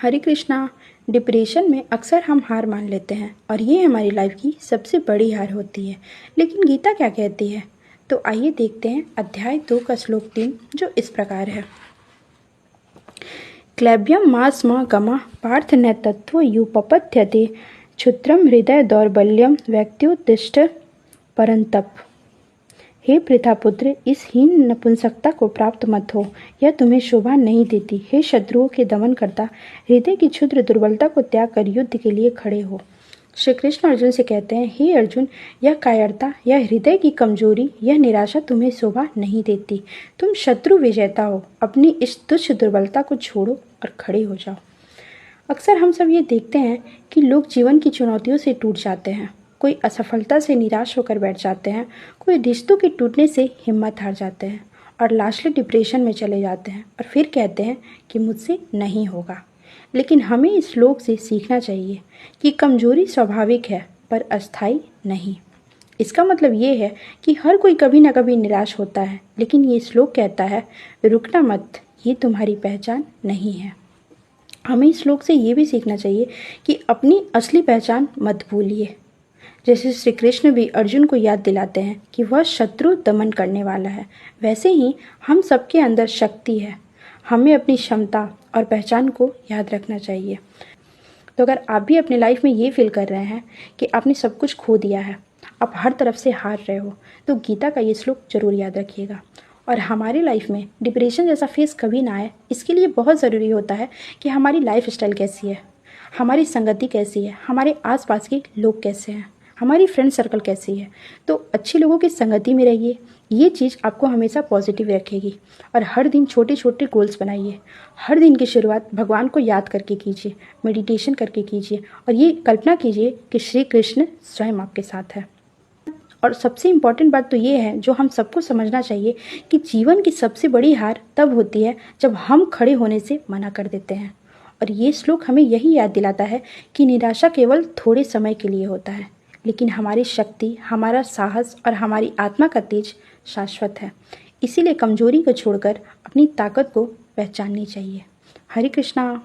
हरे Krishna. Depression में अक्सर हम हार मान लेते हैं और ये हमारी लाइफ की सबसे बड़ी हार होती है। लेकिन गीता क्या कहती है? तो आइए देखते हैं अध्याय 2 का श्लोक 3, जो इस प्रकार है। क्लैब्यम मास म गमा पार्थ न तत्व युपपथ्यते क्षुत्रम हृदय दौर्बल्यम व्यक्त्युत्तिष्ठ परंतप। हे पृथापुत्र, इस हीन नपुंसकता को प्राप्त मत हो, यह तुम्हें शोभा नहीं देती। हे शत्रुओं के दमन करता, हृदय की क्षुद्र दुर्बलता को त्याग कर युद्ध के लिए खड़े हो। श्री कृष्ण अर्जुन से कहते हैं, हे अर्जुन, यह कायरता, यह हृदय की कमजोरी, यह निराशा तुम्हें शोभा नहीं देती। तुम शत्रु विजेता हो। अपनी इस तुच्छ दुर्बलता को छोड़ो और खड़े हो जाओ। अक्सर हम सब ये देखते हैं कि लोग जीवन की चुनौतियों से टूट जाते हैं, कोई असफलता से निराश होकर बैठ जाते हैं, कोई रिश्तों के टूटने से हिम्मत हार जाते हैं और लास्टली डिप्रेशन में चले जाते हैं और फिर कहते हैं कि मुझसे नहीं होगा। लेकिन हमें इस श्लोक से सीखना चाहिए कि कमजोरी स्वाभाविक है पर अस्थायी नहीं। इसका मतलब ये है कि हर कोई कभी ना कभी निराश होता है, लेकिन ये श्लोक कहता है रुकना मत, ये तुम्हारी पहचान नहीं है। हमें इस श्लोक से ये भी सीखना चाहिए कि अपनी असली पहचान मत भूलिए। जैसे श्री कृष्ण भी अर्जुन को याद दिलाते हैं कि वह शत्रु दमन करने वाला है, वैसे ही हम सबके अंदर शक्ति है। हमें अपनी क्षमता और पहचान को याद रखना चाहिए। तो अगर आप भी अपने लाइफ में ये फील कर रहे हैं कि आपने सब कुछ खो दिया है, आप हर तरफ से हार रहे हो, तो गीता का ये श्लोक जरूर याद रखिएगा। और हमारी लाइफ में डिप्रेशन जैसा फेस कभी ना आए, इसके लिए बहुत ज़रूरी होता है कि हमारी लाइफ स्टाइल कैसी है, हमारी संगति कैसी है, हमारे आसपास के लोग कैसे हैं, हमारी फ्रेंड सर्कल कैसी है। तो अच्छे लोगों की संगति में रहिए। ये चीज़ आपको हमेशा पॉजिटिव रखेगी। और हर दिन छोटे छोटे गोल्स बनाइए। हर दिन की शुरुआत भगवान को याद करके कीजिए, मेडिटेशन करके कीजिए और ये कल्पना कीजिए कि श्री कृष्ण स्वयं आपके साथ है। और सबसे इम्पॉर्टेंट बात तो ये है जो हम सबको समझना चाहिए कि जीवन की सबसे बड़ी हार तब होती है जब हम खड़े होने से मना कर देते हैं। और ये श्लोक हमें यही याद दिलाता है कि निराशा केवल थोड़े समय के लिए होता है, लेकिन हमारी शक्ति, हमारा साहस और हमारी आत्मा का तेज शाश्वत है। इसीलिए कमजोरी को छोड़कर अपनी ताकत को पहचाननी चाहिए। हरे कृष्णा।